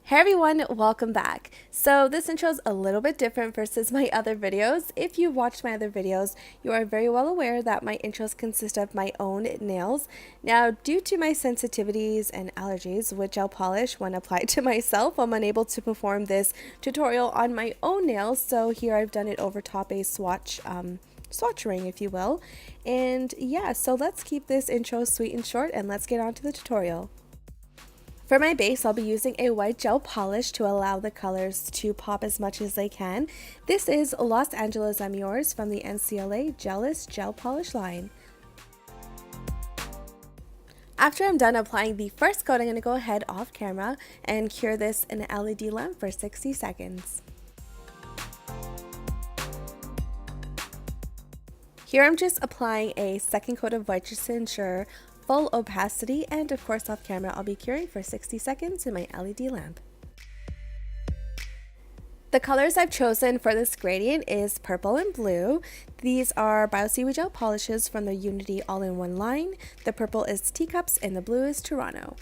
Hey everyone, welcome back. So this intro is a little bit different versus my other videos. If you've watched my other videos, you are very well aware that my intros consist of my own nails. Now, due to my sensitivities and allergies with gel polish when applied to myself, I'm unable to perform this tutorial on my own nails. So here I've done it over top a swatch ring, if you will. And yeah, so let's keep this intro sweet and short and let's get on to the tutorial. For my base, I'll be using a white gel polish to allow the colors to pop as much as they can. This is Los Angeles I'm Yours from the NCLA Gellist Gel Polish line. After I'm done applying the first coat, I'm going to go ahead off camera and cure this in an LED lamp for 60 seconds. Here I'm just applying a second coat of white just to ensure full opacity, and of course off camera I'll be curing for 60 seconds in my LED lamp. The colors I've chosen for this gradient is purple and blue. These are BioSeaweed gel polishes from the Unity all-in-one line. The purple is Teacups and the blue is Toronto.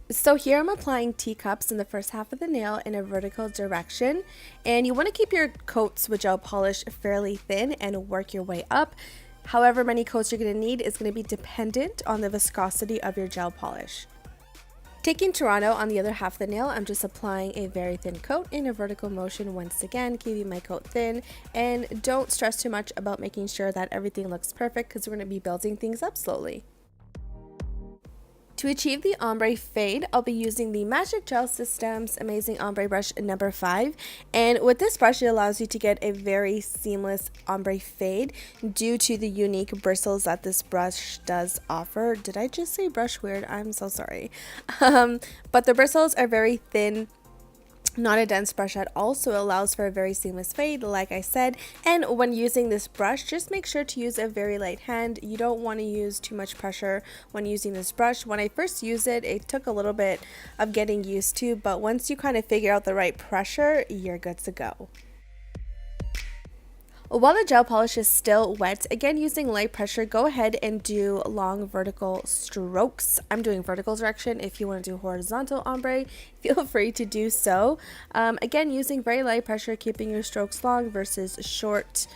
So here I'm applying teacups in the first half of the nail in a vertical direction, and you want to keep your coats with gel polish fairly thin and work your way up. However many coats you're going to need is going to be dependent on the viscosity of your gel polish. Taking Toronto on the other half of the nail, I'm just applying a very thin coat in a vertical motion once again, keeping my coat thin, and don't stress too much about making sure that everything looks perfect because we're going to be building things up slowly. To achieve the ombre fade, I'll be using the Magic Gel Systems Amazing Ombre Brush number 5. And with this brush, it allows you to get a very seamless ombre fade due to the unique bristles that this brush does offer. Did I just say brush weird? I'm so sorry. But the bristles are very thin, not a dense brush at all, so it allows for a very seamless fade, like I said. And when using this brush, just make sure to use a very light hand. You don't want to use too much pressure when using this brush. When I first used it, it took a little bit of getting used to, but once you kind of figure out the right pressure, you're good to go. While the gel polish is still wet, again using light pressure, go ahead and do long vertical strokes. I'm doing vertical direction. If you want to do horizontal ombre, feel free to do so. Again, using very light pressure, keeping your strokes long versus short.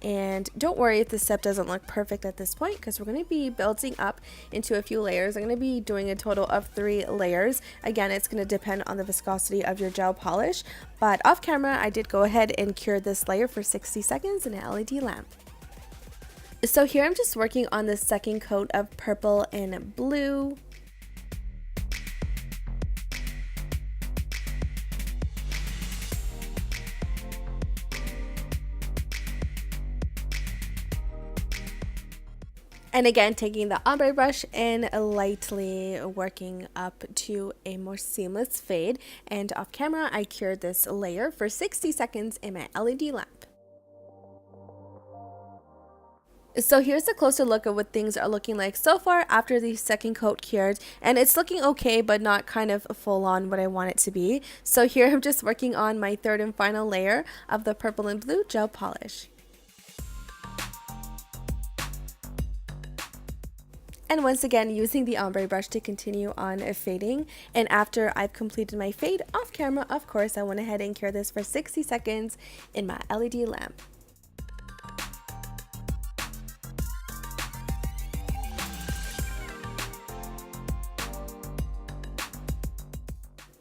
And don't worry if the step doesn't look perfect at this point, because we're going to be building up into a few layers. I'm going to be doing a total of 3 layers. Again, it's going to depend on the viscosity of your gel polish, but off camera I did go ahead and cure this layer for 60 seconds in an LED lamp. So here I'm just working on the second coat of purple and blue. And again, taking the ombre brush and lightly working up to a more seamless fade. And off camera, I cured this layer for 60 seconds in my LED lamp. So here's a closer look at what things are looking like so far after the second coat cured, and it's looking okay but not kind of full on what I want it to be. So here I'm just working on my third and final layer of the purple and blue gel polish. And once again, using the ombre brush to continue on fading. And after I've completed my fade off camera, of course, I went ahead and cured this for 60 seconds in my LED lamp.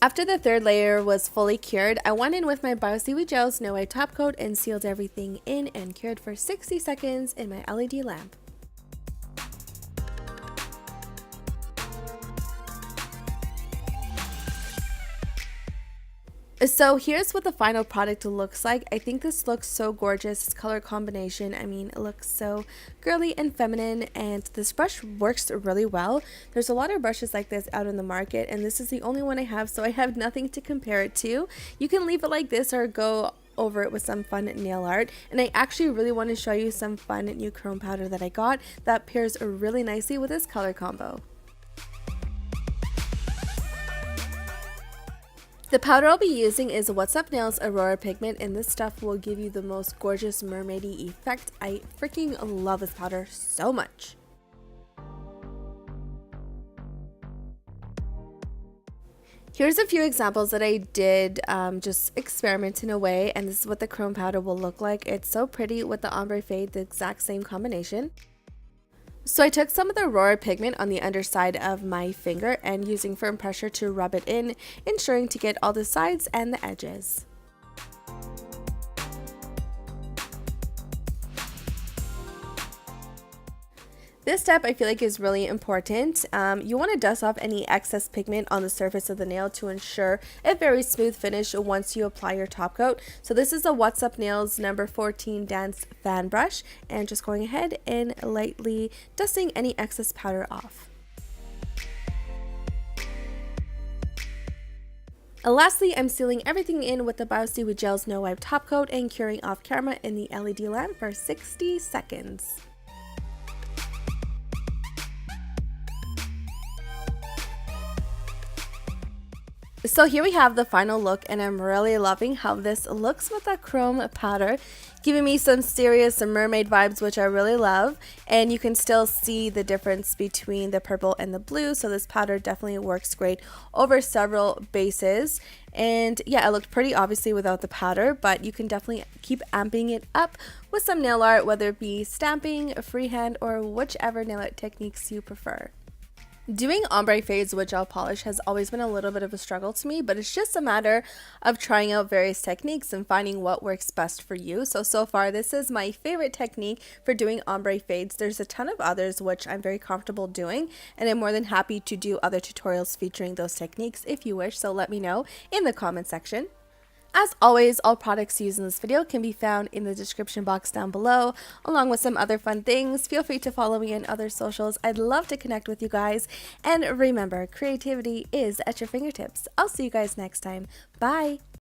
After the third layer was fully cured, I went in with my BioSeaweed Gel Snow White top coat and sealed everything in and cured for 60 seconds in my LED lamp. So here's what the final product looks like. I think this looks so gorgeous. This color combination, I mean, it looks so girly and feminine, and this brush works really well. There's a lot of brushes like this out in the market, and this is the only one I have, so I have nothing to compare it to. You can leave it like this or go over it with some fun nail art, and I actually really want to show you some fun new chrome powder that I got that pairs really nicely with this color combo. The powder I'll be using is What's Up Nails Aurora Pigment, and this stuff will give you the most gorgeous mermaidy effect. I freaking love this powder so much. Here's a few examples that I did just experiment in a way, and this is what the chrome powder will look like. It's so pretty with the ombre fade, the exact same combination. So I took some of the Aurora pigment on the underside of my finger and using firm pressure to rub it in, ensuring to get all the sides and the edges. This step I feel like is really important. You want to dust off any excess pigment on the surface of the nail to ensure a very smooth finish once you apply your top coat. So this is a What's Up Nails number 14 Dance Fan Brush, and just going ahead and lightly dusting any excess powder off. Lastly, I'm sealing everything in with the BioSeaweed Gel's No Wipe Top Coat and curing off camera in the LED lamp for 60 seconds. So here we have the final look, and I'm really loving how this looks with that chrome powder, giving me some serious mermaid vibes, which I really love. And you can still see the difference between the purple and the blue, so this powder definitely works great over several bases. And yeah, it looked pretty obviously without the powder, but you can definitely keep amping it up with some nail art, whether it be stamping, freehand, or whichever nail art techniques you prefer. Doing ombre fades with gel polish has always been a little bit of a struggle to me, but it's just a matter of trying out various techniques and finding what works best for you. So far, this is my favorite technique for doing ombre fades. There's a ton of others which I'm very comfortable doing, and I'm more than happy to do other tutorials featuring those techniques if you wish, so let me know in the comment section. As always, all products used in this video can be found in the description box down below, along with some other fun things. Feel free to follow me on other socials. I'd love to connect with you guys. And remember, creativity is at your fingertips. I'll see you guys next time. Bye!